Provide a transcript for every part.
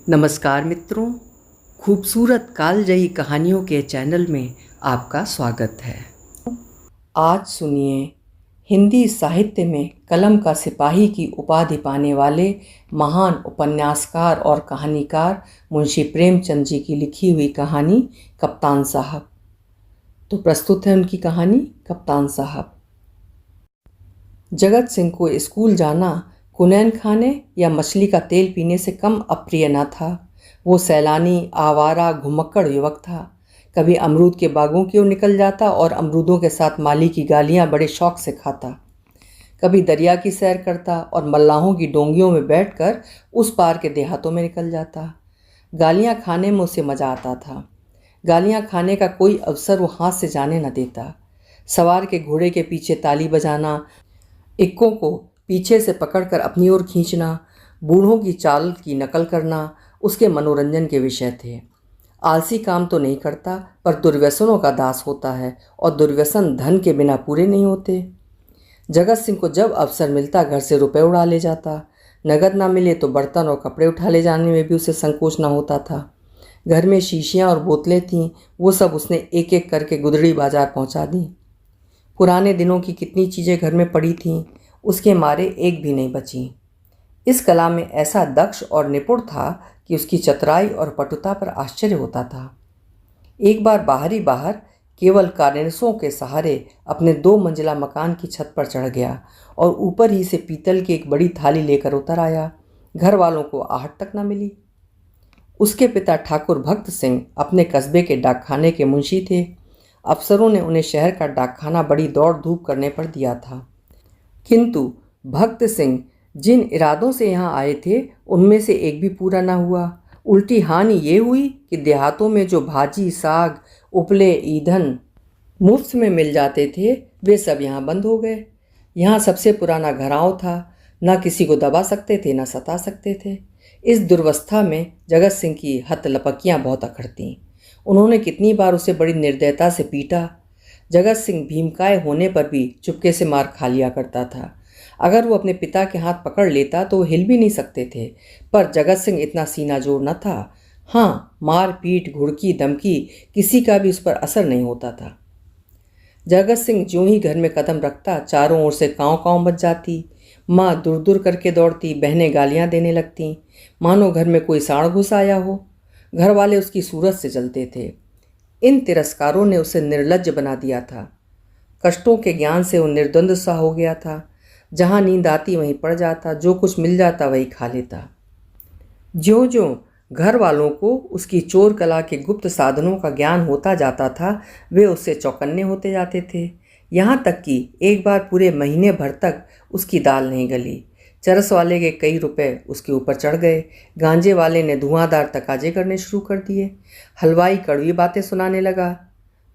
नमस्कार मित्रों, खूबसूरत कालजयी कहानियों के चैनल में आपका स्वागत है। आज सुनिए हिंदी साहित्य में कलम का सिपाही की उपाधि पाने वाले महान उपन्यासकार और कहानीकार मुंशी प्रेमचंद जी की लिखी हुई कहानी कप्तान साहब। तो प्रस्तुत है उनकी कहानी कप्तान साहब। जगत सिंह को स्कूल जाना कुनैन खाने या मछली का तेल पीने से कम अप्रिय न था। वो सैलानी, आवारा, घुमक्कड़ युवक था। कभी अमरूद के बागों की ओर निकल जाता और अमरूदों के साथ माली की गालियाँ बड़े शौक से खाता। कभी दरिया की सैर करता और मल्लाहों की डोंगियों में बैठकर उस पार के देहातों में निकल जाता। गालियाँ खाने में उसे मज़ा आता था। गालियाँ खाने का कोई अवसर वो हाथ से जाने न देता। सवार के घोड़े के पीछे ताली बजाना, इक्कों को पीछे से पकड़कर अपनी ओर खींचना, बूढ़ों की चाल की नकल करना उसके मनोरंजन के विषय थे। आलसी काम तो नहीं करता, पर दुर्व्यसनों का दास होता है और दुर्व्यसन धन के बिना पूरे नहीं होते। जगत सिंह को जब अवसर मिलता घर से रुपए उड़ा ले जाता। नगद ना मिले तो बर्तन और कपड़े उठा ले जाने में भी उसे संकोच ना होता था। घर में शीशियाँ और बोतलें थीं, वो सब उसने एक एक करके गुदड़ी बाजार पहुँचा दी। पुराने दिनों की कितनी चीज़ें घर में पड़ी थीं, उसके मारे एक भी नहीं बची। इस कला में ऐसा दक्ष और निपुण था कि उसकी चतुराई और पटुता पर आश्चर्य होता था। एक बार बाहर केवल कार्निसों के सहारे अपने 2 मंजिला मकान की छत पर चढ़ गया और ऊपर ही से पीतल की एक बड़ी थाली लेकर उतर आया। घर वालों को आहट तक न मिली। उसके पिता ठाकुर भक्त सिंह अपने कस्बे के डाकखाने के मुंशी थे। अफसरों ने उन्हें शहर का डाकखाना बड़ी दौड़ धूप करने पर दिया था, किंतु भक्त सिंह जिन इरादों से यहाँ आए थे उनमें से एक भी पूरा ना हुआ। उल्टी हानि ये हुई कि देहातों में जो भाजी, साग, उपले, ईंधन मुफ्त में मिल जाते थे वे सब यहाँ बंद हो गए। यहाँ सबसे पुराना घराव था, ना किसी को दबा सकते थे ना सता सकते थे। इस दुर्वस्था में जगत सिंह की हथलपकियाँ बहुत अखड़तीं। उन्होंने कितनी बार उसे बड़ी निर्दयता से पीटा। जगत सिंह भीमकाय होने पर भी चुपके से मार खा लिया करता था। अगर वो अपने पिता के हाथ पकड़ लेता तो वो हिल भी नहीं सकते थे, पर जगत सिंह इतना सीना जोर न था। हाँ, मार पीट, घुड़की, धमकी किसी का भी उस पर असर नहीं होता था। जगत सिंह ज्यों ही घर में कदम रखता चारों ओर से काँव काँव बज जाती। माँ दूर दूर करके दौड़ती, बहनें गालियाँ देने लगतीं, मानो घर में कोई साड़ घुस आया हो। घर वाले उसकी सूरत से जलते थे। इन तिरस्कारों ने उसे निर्लज्ज बना दिया था। कष्टों के ज्ञान से वो निर्द्वंद सा हो गया था। जहाँ नींद आती वहीं पड़ जाता, जो कुछ मिल जाता वही खा लेता। ज्यों ज्यों घर वालों को उसकी चोर कला के गुप्त साधनों का ज्ञान होता जाता था, वे उससे चौकन्ने होते जाते थे। यहाँ तक कि एक बार पूरे महीने भर तक उसकी दाल नहीं गली। चरस वाले के कई रुपए उसके ऊपर चढ़ गए। गांजे वाले ने धुआंधार तकाजे करने शुरू कर दिए। हलवाई कड़वी बातें सुनाने लगा।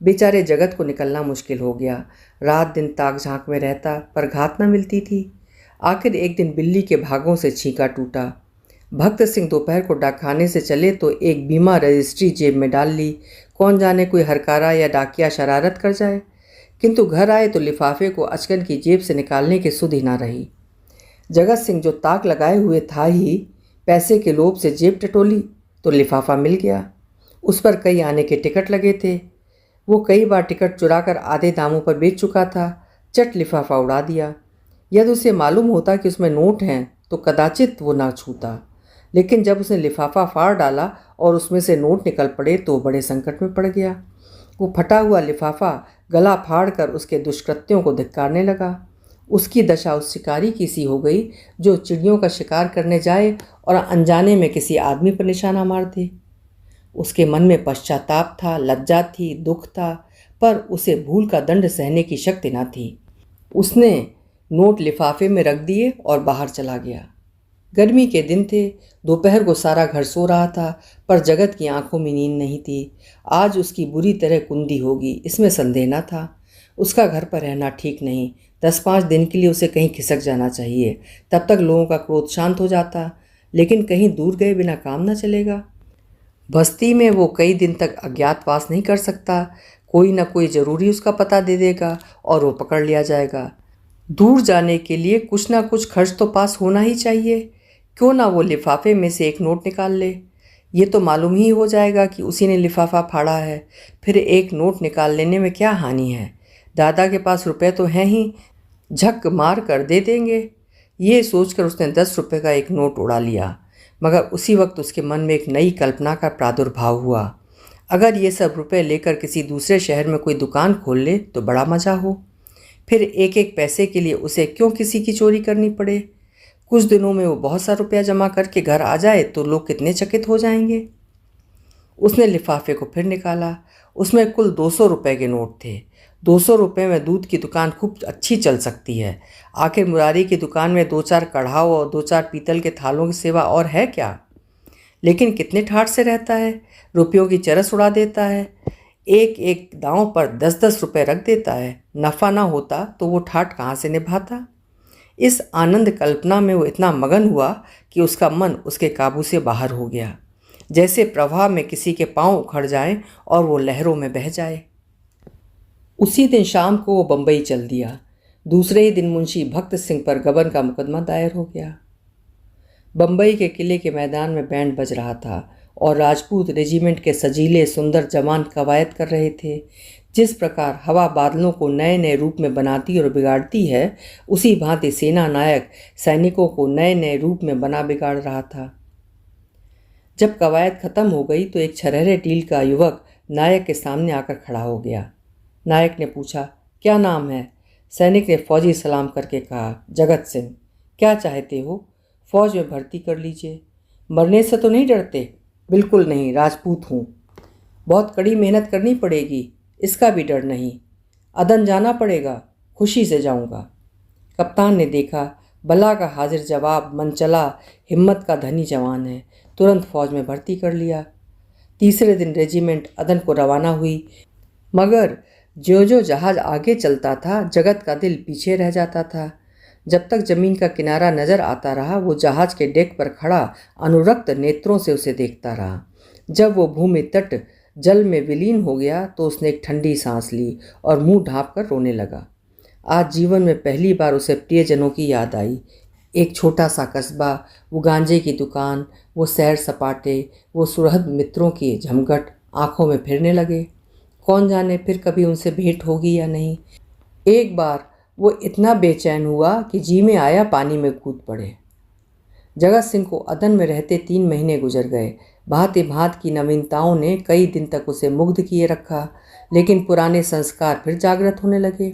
बेचारे जगत को निकलना मुश्किल हो गया। रात दिन ताक झांक में रहता, पर घात न मिलती थी। आखिर एक दिन बिल्ली के भागों से छींका टूटा। भक्त सिंह दोपहर को डाकखाने से चले तो एक बीमा रजिस्ट्री जेब में डाल ली। कौन जाने कोई हरकारा या डाकिया शरारत कर जाए। किंतु घर आए तो लिफाफे को अचकन की जेब से निकालने की सुध ही ना रही। जगत सिंह जो ताक लगाए हुए था ही, पैसे के लोभ से जेब टटोली तो लिफाफा मिल गया। उस पर कई आने के टिकट लगे थे। वो कई बार टिकट चुराकर आधे दामों पर बेच चुका था। चट लिफाफा उड़ा दिया। यदि उसे मालूम होता कि उसमें नोट हैं तो कदाचित वो ना छूता, लेकिन जब उसने लिफाफा फाड़ डाला और उसमें से नोट निकल पड़े तो बड़े संकट में पड़ गया। वो फटा हुआ लिफाफा गला फाड़ कर उसके दुष्कृत्यों को धिक्कारने लगा। उसकी दशा उस शिकारी की सी हो गई जो चिड़ियों का शिकार करने जाए और अनजाने में किसी आदमी पर निशाना मार दे। उसके मन में पश्चाताप था, लज्जा थी, दुख था, पर उसे भूल का दंड सहने की शक्ति न थी। उसने नोट लिफाफे में रख दिए और बाहर चला गया। गर्मी के दिन थे। दोपहर को सारा घर सो रहा था, पर जगत की आंखों में नींद नहीं थी। आज उसकी बुरी तरह कुंदी होगी, इसमें संदेह न था। उसका घर पर रहना ठीक नहीं। 10-5 दिन के लिए उसे कहीं खिसक जाना चाहिए, तब तक लोगों का क्रोध शांत हो जाता। लेकिन कहीं दूर गए बिना काम न चलेगा। बस्ती में वो कई दिन तक अज्ञातवास नहीं कर सकता। कोई ना कोई ज़रूरी उसका पता दे देगा और वो पकड़ लिया जाएगा। दूर जाने के लिए कुछ ना कुछ खर्च तो पास होना ही चाहिए। क्यों ना वो लिफाफे में से एक नोट निकाल ले। ये तो मालूम ही हो जाएगा कि उसी ने लिफाफा फाड़ा है, फिर एक नोट निकाल लेने में क्या हानि है। दादा के पास रुपए तो हैं ही, झक मार कर दे देंगे। ये सोचकर उसने 10 रुपये का एक नोट उड़ा लिया। मगर उसी वक्त उसके मन में एक नई कल्पना का प्रादुर्भाव हुआ। अगर ये सब रुपए लेकर किसी दूसरे शहर में कोई दुकान खोल ले तो बड़ा मज़ा हो। फिर एक एक पैसे के लिए उसे क्यों किसी की चोरी करनी पड़े। कुछ दिनों में वो बहुत सा रुपया जमा करके घर आ जाए तो लोग कितने चकित हो जाएंगे। उसने लिफाफे को फिर निकाला। उसमें कुल 200 रुपये के नोट थे। 200 रुपये में दूध की दुकान खूब अच्छी चल सकती है। आखिर मुरारी की दुकान में 2-4 कढ़ाव और 2-4 पीतल के थालों की सेवा और है क्या। लेकिन कितने ठाठ से रहता है, रुपयों की चरस उड़ा देता है। एक एक दांव पर 10-10 रुपये रख देता है। नफ़ा ना होता तो वो ठाठ कहाँ से निभाता। इस आनंद कल्पना में वो इतना मगन हुआ कि उसका मन उसके काबू से बाहर हो गया, जैसे प्रवाह में किसी के पांव उखड़ जाएं और वो लहरों में बह जाए। उसी दिन शाम को वो बम्बई चल दिया। दूसरे ही दिन मुंशी भक्त सिंह पर गबन का मुकदमा दायर हो गया। बम्बई के किले के मैदान में बैंड बज रहा था और राजपूत रेजिमेंट के सजीले सुंदर जवान कवायद कर रहे थे। जिस प्रकार हवा बादलों को नए नए रूप में बनाती और बिगाड़ती है, उसी भांति सेना नायक सैनिकों को नए नए रूप में बना बिगाड़ रहा था। जब कवायद खत्म हो गई तो एक छरहरे टील का युवक नायक के सामने आकर खड़ा हो गया। नायक ने पूछा, क्या नाम है। सैनिक ने फौजी सलाम करके कहा, जगत सिंह। क्या चाहते हो। फौज में भर्ती कर लीजिए। मरने से तो नहीं डरते। बिल्कुल नहीं, राजपूत हूँ। बहुत कड़ी मेहनत करनी पड़ेगी। इसका भी डर नहीं। अदन जाना पड़ेगा। खुशी से जाऊँगा। कप्तान ने देखा, बला का हाजिर जवाब मनचला हिम्मत का धनी जवान है। तुरंत फौज में भर्ती कर लिया। तीसरे दिन रेजिमेंट अदन को रवाना हुई। मगर ज्यों ज्यों जहाज़ आगे चलता था, जगत का दिल पीछे रह जाता था। जब तक ज़मीन का किनारा नज़र आता रहा, वो जहाज़ के डेक पर खड़ा अनुरक्त नेत्रों से उसे देखता रहा। जब वो भूमि तट जल में विलीन हो गया तो उसने एक ठंडी सांस ली और मुंह ढाँप कर रोने लगा। आज जीवन में पहली बार उसे प्रियजनों की याद आई। एक छोटा सा कस्बा, वो गांजे की दुकान, वो सैर सपाटे, वो सुहृद मित्रों की झमघट आंखों में फिरने लगे। कौन जाने फिर कभी उनसे भेंट होगी या नहीं। एक बार वो इतना बेचैन हुआ कि जी में आया पानी में कूद पड़े। जगत सिंह को अदन में रहते 3 महीने गुजर गए। भांति भांति की नवीनताओं ने कई दिन तक उसे मुग्ध किए रखा, लेकिन पुराने संस्कार फिर जागृत होने लगे।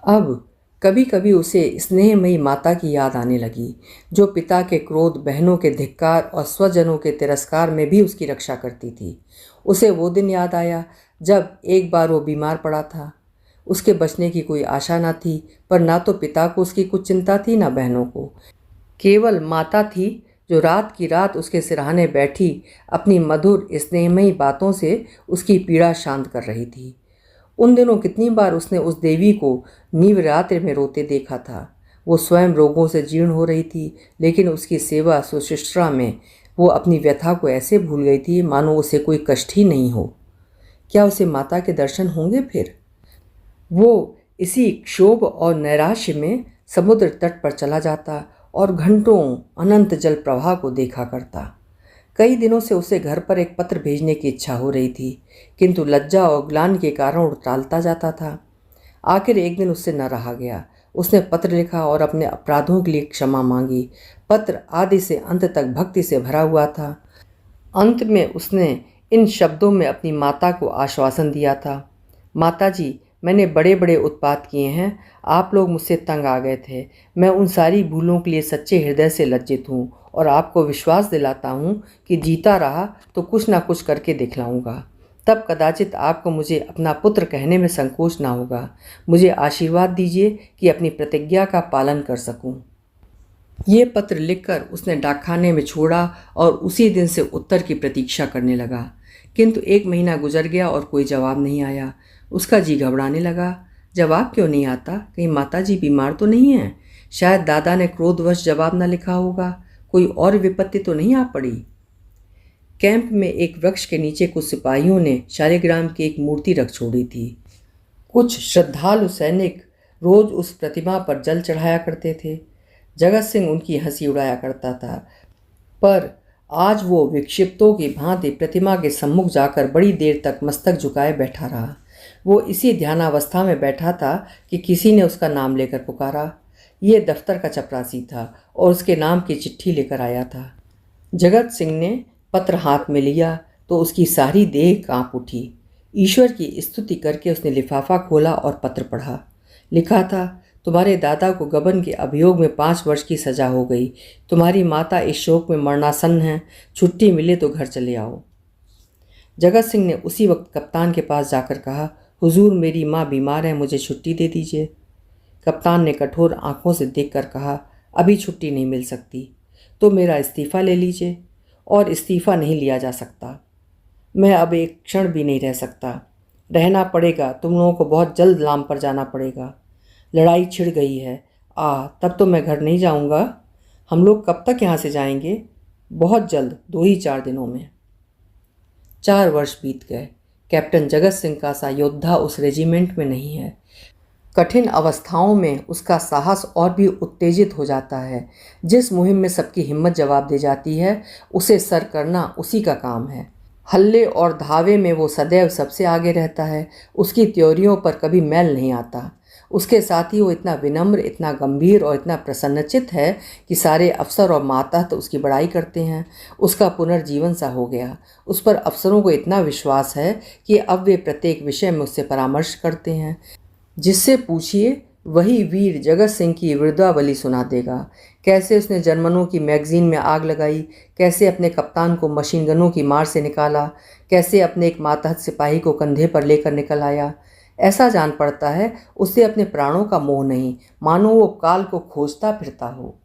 अब कभी कभी उसे स्नेहमयी माता की याद आने लगी, जो पिता के क्रोध, बहनों के धिक्कार और स्वजनों के तिरस्कार में भी उसकी रक्षा करती थी। उसे वो दिन याद आया जब एक बार वो बीमार पड़ा था। उसके बचने की कोई आशा न थी, पर ना तो पिता को उसकी कुछ चिंता थी, ना बहनों को। केवल माता थी जो रात की रात उसके सिरहाने बैठी अपनी मधुर स्नेहमयी बातों से उसकी पीड़ा शांत कर रही थी। उन दिनों कितनी बार उसने उस देवी को नीवरात्रि में रोते देखा था। वो स्वयं रोगों से जीर्ण हो रही थी, लेकिन उसकी सेवा सुश्रूषा में वो अपनी व्यथा को ऐसे भूल गई थी मानो उसे कोई कष्ट ही नहीं हो। क्या उसे माता के दर्शन होंगे फिर। वो इसी क्षोभ और नैराश्य में समुद्र तट पर चला जाता और घंटों अनंत जल प्रवाह को देखा करता। कई दिनों से उसे घर पर एक पत्र भेजने की इच्छा हो रही थी, किंतु लज्जा और ग्लानि के कारण टालता जाता था। आखिर एक दिन उससे न रहा गया। उसने पत्र लिखा और अपने अपराधों के लिए क्षमा मांगी। पत्र आदि से अंत तक भक्ति से भरा हुआ था। अंत में उसने इन शब्दों में अपनी माता को आश्वासन दिया था, माता जी, मैंने बड़े बड़े उत्पात किए हैं। आप लोग मुझसे तंग आ गए थे। मैं उन सारी भूलों के लिए सच्चे हृदय से लज्जित हूँ और आपको विश्वास दिलाता हूँ कि जीता रहा तो कुछ ना कुछ करके दिखलाऊंगा। तब कदाचित आपको मुझे अपना पुत्र कहने में संकोच ना होगा। मुझे आशीर्वाद दीजिए कि अपनी प्रतिज्ञा का पालन कर सकूं। ये पत्र लिखकर उसने डाकखाने में छोड़ा और उसी दिन से उत्तर की प्रतीक्षा करने लगा। किंतु 1 महीना गुजर गया और कोई जवाब नहीं आया। उसका जी घबराने लगा। जवाब क्यों नहीं आता। कहीं माताजी बीमार तो नहीं है। शायद दादा ने क्रोधवश जवाब न लिखा होगा। कोई और विपत्ति तो नहीं आ पड़ी। कैंप में एक वृक्ष के नीचे कुछ सिपाहियों ने शालिग्राम की एक मूर्ति रख छोड़ी थी। कुछ श्रद्धालु सैनिक रोज उस प्रतिमा पर जल चढ़ाया करते थे। जगत सिंह उनकी हंसी उड़ाया करता था, पर आज वो विक्षिप्तों की भांति प्रतिमा के सम्मुख जाकर बड़ी देर तक मस्तक झुकाए बैठा रहा। वो इसी ध्यानावस्था में बैठा था कि किसी ने उसका नाम लेकर पुकारा। ये दफ्तर का चपरासी था और उसके नाम की चिट्ठी लेकर आया था। जगत सिंह ने पत्र हाथ में लिया तो उसकी सारी देह कांप उठी। ईश्वर की स्तुति करके उसने लिफाफा खोला और पत्र पढ़ा। लिखा था, तुम्हारे दादा को गबन के अभियोग में 5 वर्ष की सजा हो गई। तुम्हारी माता इस शोक में मरणासन्न है। छुट्टी मिले तो घर चले आओ। जगत सिंह ने उसी वक्त कप्तान के पास जाकर कहा, हुजूर मेरी माँ बीमार है, मुझे छुट्टी दे दीजिए। कप्तान ने कठोर आंखों से देखकर कहा, अभी छुट्टी नहीं मिल सकती, तो मेरा इस्तीफ़ा ले लीजिए। और इस्तीफ़ा नहीं लिया जा सकता। मैं अब एक क्षण भी नहीं रह सकता। रहना पड़ेगा। तुम लोगों को बहुत जल्द लाम पर जाना पड़ेगा। लड़ाई छिड़ गई है। तब तो मैं घर नहीं जाऊंगा। हम लोग कब तक यहाँ से जाएंगे? बहुत जल्द, 2 ही 4 दिनों में। 4 वर्ष बीत गए। कैप्टन जगत सिंह का सा योद्धा उस रेजिमेंट में नहीं है। कठिन अवस्थाओं में उसका साहस और भी उत्तेजित हो जाता है। जिस मुहिम में सबकी हिम्मत जवाब दे जाती है, उसे सर करना उसी का काम है। हल्ले और धावे में वो सदैव सबसे आगे रहता है। उसकी त्योरियों पर कभी मैल नहीं आता। उसके साथ ही वो इतना विनम्र, इतना गंभीर और इतना प्रसन्नचित्त है कि सारे अफसर और मातहत उसकी बड़ाई करते हैं। उसका पुनर्जीवन सा हो गया। उस पर अफसरों को इतना विश्वास है कि अब वे प्रत्येक विषय में उससे परामर्श करते हैं। जिससे पूछिए वही वीर जगत सिंह की वीरतावली सुना देगा। कैसे उसने जर्मनों की मैगजीन में आग लगाई, कैसे अपने कप्तान को मशीन गनों की मार से निकाला, कैसे अपने एक मातहत सिपाही को कंधे पर लेकर निकल आया। ऐसा जान पड़ता है उसे अपने प्राणों का मोह नहीं, मानो वो काल को खोजता फिरता हो।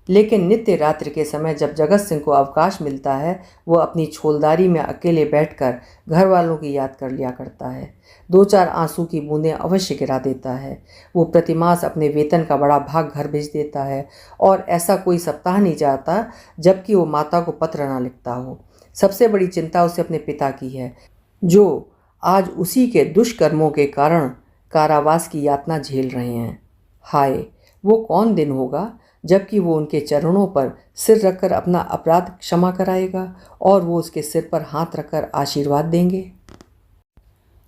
लेकिन नित्य रात्रि के समय जब जगत सिंह को अवकाश मिलता है, वो अपनी छोलदारी में अकेले बैठकर घर वालों की याद कर लिया करता है। 2-4 आंसू की बूंदें अवश्य गिरा देता है। वो प्रतिमास अपने वेतन का बड़ा भाग घर भेज देता है और ऐसा कोई सप्ताह नहीं जाता जबकि वो माता को पत्र ना लिखता हो। सबसे बड़ी चिंता उसे अपने पिता की है, जो आज उसी के दुष्कर्मों के कारण कारावास की यातना झेल रहे हैं। हाय, वो कौन दिन होगा जबकि वो उनके चरणों पर सिर रखकर अपना अपराध क्षमा कराएगा और वो उसके सिर पर हाथ रखकर आशीर्वाद देंगे।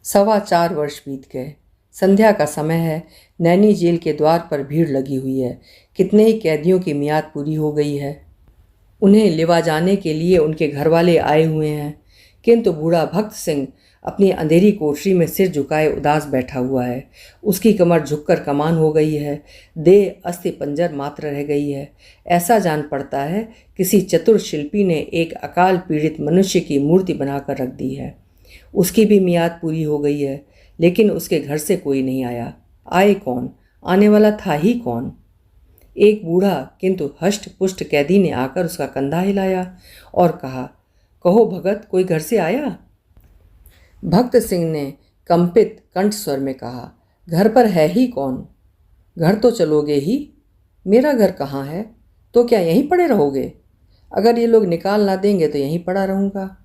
4.25 वर्ष बीत गए। संध्या का समय है। नैनी जेल के द्वार पर भीड़ लगी हुई है। कितने ही कैदियों की मियाद पूरी हो गई है। उन्हें लिवा जाने के लिए उनके घरवाले आए हुए हैं, किंतु बूढ़ा भक्त सिंह अपनी अंधेरी कोठरी में सिर झुकाए उदास बैठा हुआ है। उसकी कमर झुककर कमान हो गई है। देह अस्थि पंजर मात्र रह गई है। ऐसा जान पड़ता है किसी चतुर शिल्पी ने एक अकाल पीड़ित मनुष्य की मूर्ति बनाकर रख दी है। उसकी भी मियाद पूरी हो गई है, लेकिन उसके घर से कोई नहीं आया। आए कौन? आने वाला था ही कौन? एक बूढ़ा किंतु हष्ट पुष्ट कैदी ने आकर उसका कंधा हिलाया और कहा, कहो भगत, कोई घर से आया? भक्त सिंह ने कंपित कंठ स्वर में कहा, घर पर है ही कौन? घर तो चलोगे ही। मेरा घर कहाँ है? तो क्या यहीं पड़े रहोगे? अगर ये लोग निकाल ना देंगे तो यहीं पड़ा रहूँगा।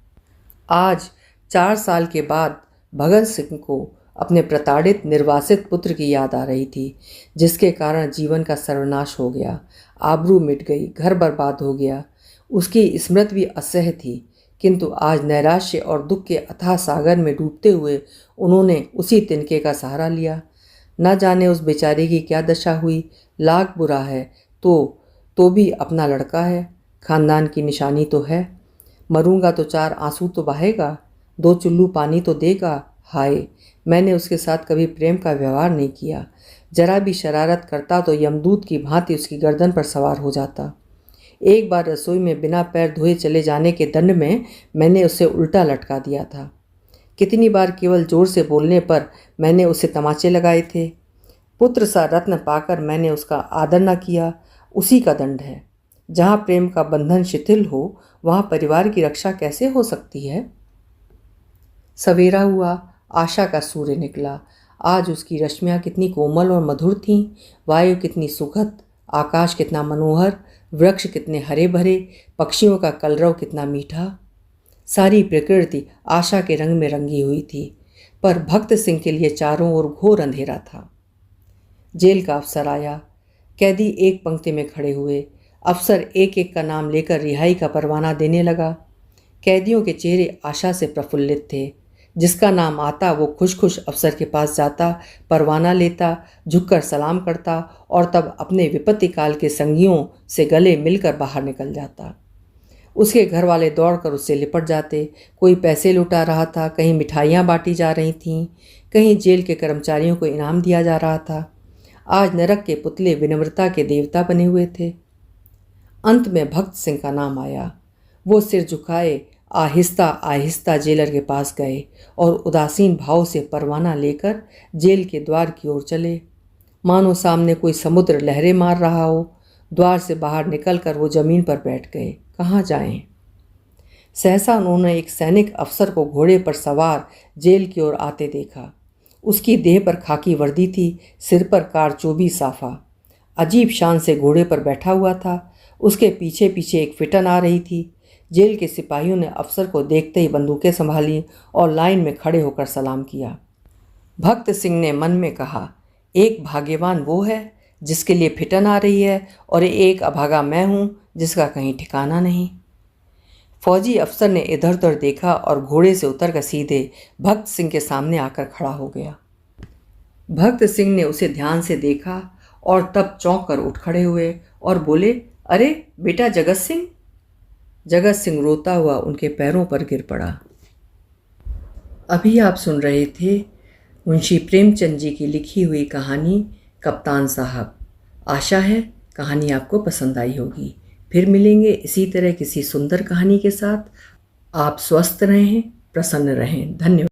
आज 4 साल के बाद भगत सिंह को अपने प्रताड़ित निर्वासित पुत्र की याद आ रही थी, जिसके कारण जीवन का सर्वनाश हो गया, आबरू मिट गई, घर बर्बाद हो गया। उसकी स्मृति भी असह्य थी, किंतु आज नैराश्य और दुख के अथाह सागर में डूबते हुए उन्होंने उसी तिनके का सहारा लिया। न जाने उस बेचारी की क्या दशा हुई। लाख बुरा है तो भी अपना लड़का है, खानदान की निशानी तो है। मरूंगा तो 4 आंसू तो बहेगा, 2 चुल्लू पानी तो देगा। हाय, मैंने उसके साथ कभी प्रेम का व्यवहार नहीं किया। जरा भी शरारत करता तो यमदूत की भांति उसकी गर्दन पर सवार हो जाता। एक बार रसोई में बिना पैर धोए चले जाने के दंड में मैंने उसे उल्टा लटका दिया था। कितनी बार केवल जोर से बोलने पर मैंने उसे तमाचे लगाए थे। पुत्र सा रत्न पाकर मैंने उसका आदर न किया, उसी का दंड है। जहाँ प्रेम का बंधन शिथिल हो, वहाँ परिवार की रक्षा कैसे हो सकती है? सवेरा हुआ, आशा का सूर्य निकला। आज उसकी रश्मियाँ कितनी कोमल और मधुर थीं, वायु कितनी सुखद, आकाश कितना मनोहर, वृक्ष कितने हरे भरे, पक्षियों का कलरव कितना मीठा। सारी प्रकृति आशा के रंग में रंगी हुई थी, पर भक्त सिंह के लिए चारों ओर घोर अंधेरा था। जेल का अफसर आया। कैदी एक पंक्ति में खड़े हुए। अफसर एक एक का नाम लेकर रिहाई का परवाना देने लगा। कैदियों के चेहरे आशा से प्रफुल्लित थे। जिसका नाम आता वो खुश खुश अफसर के पास जाता, परवाना लेता, झुककर सलाम करता और तब अपने विपत्ति काल के संगियों से गले मिलकर बाहर निकल जाता। उसके घर वाले दौड़कर उससे लिपट जाते। कोई पैसे लुटा रहा था, कहीं मिठाइयाँ बांटी जा रही थीं, कहीं जेल के कर्मचारियों को इनाम दिया जा रहा था। आज नरक के पुतले विनम्रता के देवता बने हुए थे। अंत में भक्त सिंह का नाम आया। वो सिर झुकाए आहिस्ता आहिस्ता जेलर के पास गए और उदासीन भाव से परवाना लेकर जेल के द्वार की ओर चले, मानो सामने कोई समुद्र लहरें मार रहा हो। द्वार से बाहर निकलकर वो जमीन पर बैठ गए। कहाँ जाएं? सहसा उन्होंने एक सैनिक अफसर को घोड़े पर सवार जेल की ओर आते देखा। उसकी देह पर खाकी वर्दी थी, सिर पर कारचोबी साफा। अजीब शान से घोड़े पर बैठा हुआ था। उसके पीछे पीछे एक फिटन आ रही थी। जेल के सिपाहियों ने अफसर को देखते ही बंदूकें संभाली और लाइन में खड़े होकर सलाम किया। भक्त सिंह ने मन में कहा, एक भाग्यवान वो है जिसके लिए फिटन आ रही है और एक अभागा मैं हूँ जिसका कहीं ठिकाना नहीं। फौजी अफसर ने इधर उधर देखा और घोड़े से उतरकर सीधे भक्त सिंह के सामने आकर खड़ा हो गया। भक्त सिंह ने उसे ध्यान से देखा और तब चौंक कर उठ खड़े हुए और बोले, अरे बेटा जगत सिंह। जगत सिंह रोता हुआ उनके पैरों पर गिर पड़ा। अभी आप सुन रहे थे मुंशी प्रेमचंद जी की लिखी हुई कहानी कप्तान साहब। आशा है कहानी आपको पसंद आई होगी। फिर मिलेंगे इसी तरह किसी सुंदर कहानी के साथ। आप स्वस्थ रहें, प्रसन्न रहें। धन्यवाद।